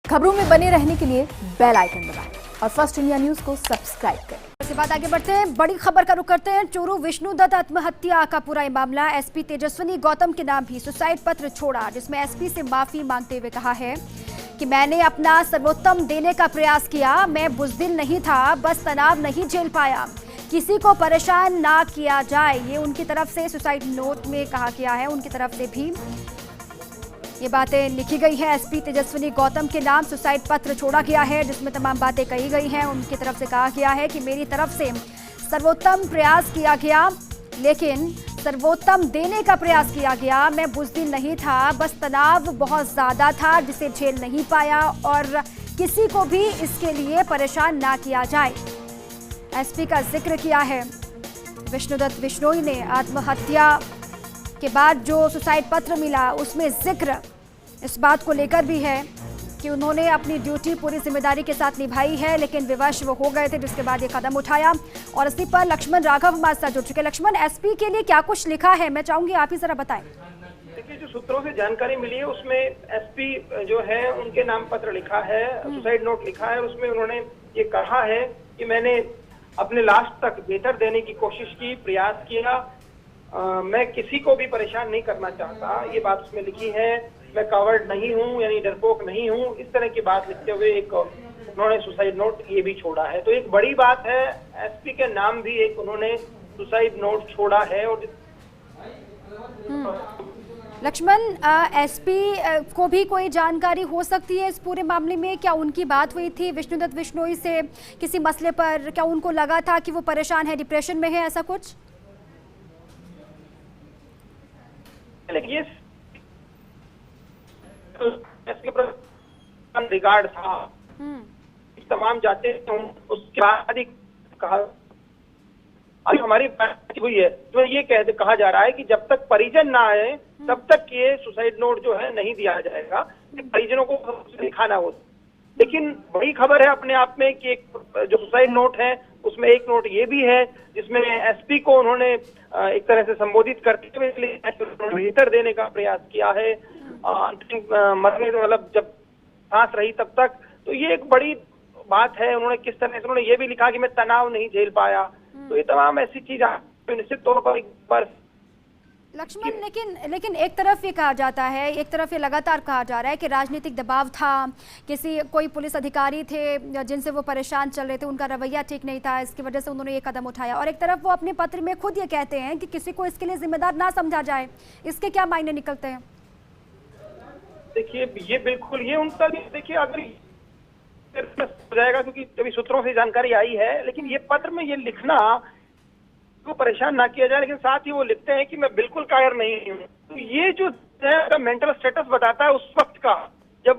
खबरों में बने रहने के लिए बेल आइकन दबाएं और फर्स्ट इंडिया न्यूज को सब्सक्राइब करें। इसके बाद आगे बढ़ते हैं, बड़ी खबर का रुख करते हैं। चोरू विष्णुदत्त आत्महत्या का पूरा ये मामला एसपी तेजस्विनी गौतम के नाम भी सुसाइड पत्र छोड़ा, जिसमें एसपी से माफी मांगते हुए कहा है कि मैंने अपना सर्वोत्तम देने का प्रयास किया, मैं बुज़दिल नहीं था, बस तनाव नहीं झेल पाया, किसी को परेशान ना किया जाए। ये उनकी तरफ से सुसाइड नोट में कहा गया है, उनकी तरफ से भी ये बातें लिखी गई है। एसपी तेजस्विनी गौतम के नाम सुसाइड पत्र छोड़ा गया है, जिसमें तमाम बातें कही गई हैं। उनकी तरफ से कहा गया है कि मेरी तरफ से सर्वोत्तम प्रयास किया गया, लेकिन सर्वोत्तम देने का प्रयास किया गया, मैं बुज़दिल नहीं था, बस तनाव बहुत ज़्यादा था जिसे झेल नहीं पाया और किसी को भी इसके लिए परेशान ना किया जाए। एसपी का जिक्र किया है विष्णुदत्त बिश्नोई ने। आत्महत्या के बाद जो सुसाइड पत्र मिला उसमें जिक्र इस बात को लेकर भी है कि उन्होंने अपनी ड्यूटी पूरी जिम्मेदारी के साथ निभाई है, लेकिन विवश वो हो गए थे, जिसके बाद ये कदम उठाया। और इसी पर लक्ष्मण राघव हमारे साथ जुड़ चुके। लक्ष्मण, एसपी के लिए क्या कुछ लिखा है, मैं चाहूंगी आप ही जरा बताएं। देखिए, जो सूत्रों से जानकारी मिली है उसमें एसपी जो है उनके नाम पत्र लिखा है, सुसाइड नोट लिखा है। उसमें उन्होंने ये कहा है कि मैंने अपने लास्ट तक बेहतर देने की कोशिश की, प्रयास किया, मैं किसी को भी परेशान नहीं करना चाहता, ये बात उसमें लिखी है। मैं कावर्ड नहीं हूँ, यानी डरपोक नहीं हूँ, इस तरह की बात लिखते हुए एक उन्होंने सुसाइड नोट ये भी छोड़ा है। तो एक बड़ी बात है, एसपी के नाम भी एक उन्होंने सुसाइड नोट छोड़ा है। और लक्ष्मण, एसपी को भी कोई जानकारी हो सकती है इस पूरे मामले में? क्या उनकी बात हुई थी विष्णुदत्त बिश्नोई से किसी मसले पर? क्या उनको लगा था कि वो परेशान है, डिप्रेशन में है, ऐसा कुछ? ये रिगार्ड था, तमाम जाते उसके बाद ही कहा, अभी हमारी बात हुई है तो ये कहा जा रहा है कि जब तक परिजन ना आए तब तक ये सुसाइड नोट जो है नहीं दिया जाएगा, परिजनों को दिखाना हो। लेकिन बड़ी खबर है अपने आप में कि एक जो सुसाइड नोट है उसमें एक नोट ये भी है जिसमें एसपी को उन्होंने एक तरह से संबोधित करते हुए बेहतर देने का प्रयास किया है, मरने मतलब जब सांस रही तब तक। तो ये एक बड़ी बात है। उन्होंने किस तरह से उन्होंने ये भी लिखा कि मैं तनाव नहीं झेल पाया। तो ये तमाम ऐसी चीज निश्चित तौर पर एक बार लक्ष्मण, लेकिन एक तरफ ये कहा जाता है, एक तरफ ये लगातार कहा जा रहा है कि राजनीतिक दबाव था, कोई पुलिस अधिकारी थे जिनसे वो परेशान चल रहे थे, उनका रवैया ठीक नहीं था, इसकी वजह से उन्होंने ये कदम उठाया। और एक तरफ वो अपने पत्र में खुद ये कहते हैं कि किसी को इसके लिए जिम्मेदार ना समझा जाए। इसके क्या मायने निकलते हैं? देखिए, ये बिल्कुल ये उनका देखिए अगर हो जाएगा, क्योंकि अभी सूत्रों से जानकारी आई है, लेकिन ये पत्र में ये लिखना को परेशान ना किया जाए, लेकिन साथ ही वो लिखते हैं कि मैं बिल्कुल कायर नहीं हूँ। तो ये जो है मेंटल स्टेटस बताता है उस वक्त का, जब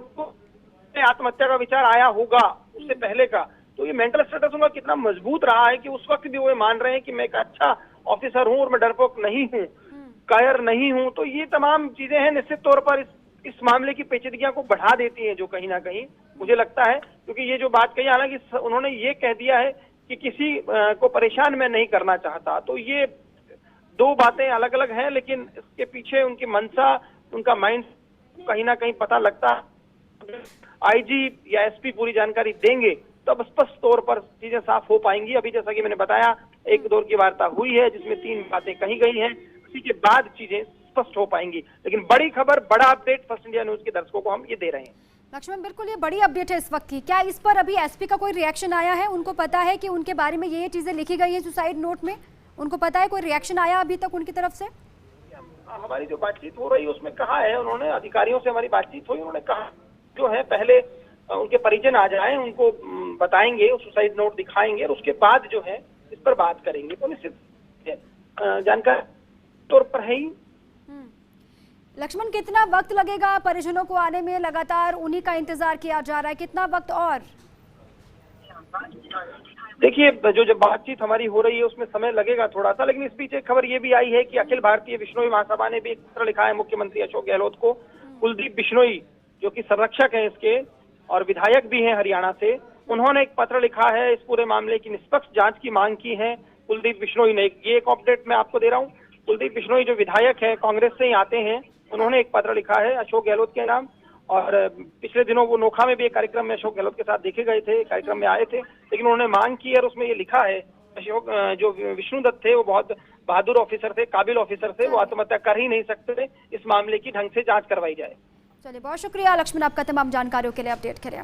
आत्महत्या का विचार आया होगा, उससे पहले का। तो ये मेंटल स्टेटस उनका कितना मजबूत रहा है कि उस वक्त भी वो मान रहे हैं कि मैं एक अच्छा ऑफिसर हूँ और मैं डरपोक नहीं हूँ, कायर नहीं हूँ। तो ये तमाम चीजें हैं, निश्चित तौर पर इस मामले की पेचीदगियां को बढ़ा देती हैं, जो कहीं ना कहीं मुझे लगता है, क्योंकि ये जो बात कही, हालांकि उन्होंने ये कह दिया है कि किसी को परेशान मैं नहीं करना चाहता। तो ये दो बातें अलग अलग हैं, लेकिन इसके पीछे उनकी मंशा, उनका माइंड कहीं ना कहीं पता लगता है। आईजी या एसपी पूरी जानकारी देंगे तब स्पष्ट तौर पर चीजें साफ हो पाएंगी। अभी जैसा कि मैंने बताया, एक दौर की वार्ता हुई है जिसमें 3 बातें कही गई हैं, उसी के बाद चीजें स्पष्ट हो पाएंगी। लेकिन बड़ी खबर, बड़ा अपडेट फर्स्ट इंडिया न्यूज के दर्शकों को हम ये दे रहे हैं। लक्ष्मण, बिल्कुल ये बड़ी अपडेट है इस वक्त की। क्या इस पर अभी एसपी का कोई रिएक्शन आया है? उनको पता है कि उनके बारे में ये चीजें लिखी गई है सुसाइड नोट में? उनको पता है, कोई रिएक्शन आया अभी तक उनकी तरफ से? हमारी जो बातचीत हो रही है उसमें कहा है उन्होंने, अधिकारियों से हमारी बातचीत हुई, उन्होंने कहा जो है पहले उनके परिजन आ जाएं, उनको बताएंगे, सुसाइड नोट दिखाएंगे और उसके बाद जो है इस पर बात करेंगे। तो निश्चित जानकारी तौर पर है ही। लक्ष्मण, कितना वक्त लगेगा परिजनों को आने में? लगातार उन्हीं का इंतजार किया जा रहा है, कितना वक्त और? देखिए, जो बातचीत हमारी हो रही है उसमें समय लगेगा थोड़ा सा, लेकिन इस बीच एक खबर ये भी आई है कि अखिल भारतीय बिश्नोई महासभा ने भी एक पत्र लिखा है मुख्यमंत्री अशोक गहलोत को। कुलदीप बिश्नोई जो कि संरक्षक हैं इसके और विधायक भी हैं हरियाणा से, उन्होंने एक पत्र लिखा है, इस पूरे मामले की निष्पक्ष जांच की मांग की है कुलदीप बिश्नोई ने। ये एक अपडेट मैं आपको दे रहा हूँ। कुलदीप बिश्नोई जो विधायक है, कांग्रेस से ही आते हैं, उन्होंने एक पत्र लिखा है अशोक गहलोत के नाम और पिछले दिनों वो नोखा में भी एक कार्यक्रम में अशोक गहलोत के साथ देखे गए थे, कार्यक्रम में आए थे, लेकिन उन्होंने मांग की और उसमें ये लिखा है अशोक जो विष्णुदत्त थे वो बहुत बहादुर ऑफिसर थे, काबिल ऑफिसर थे, वो आत्महत्या कर ही नहीं सकते। इस मामले की ढंग से जांच करवाई जाए। चलिए, बहुत शुक्रिया लक्ष्मण आपका तमाम जानकारियों के लिए, अपडेट करें।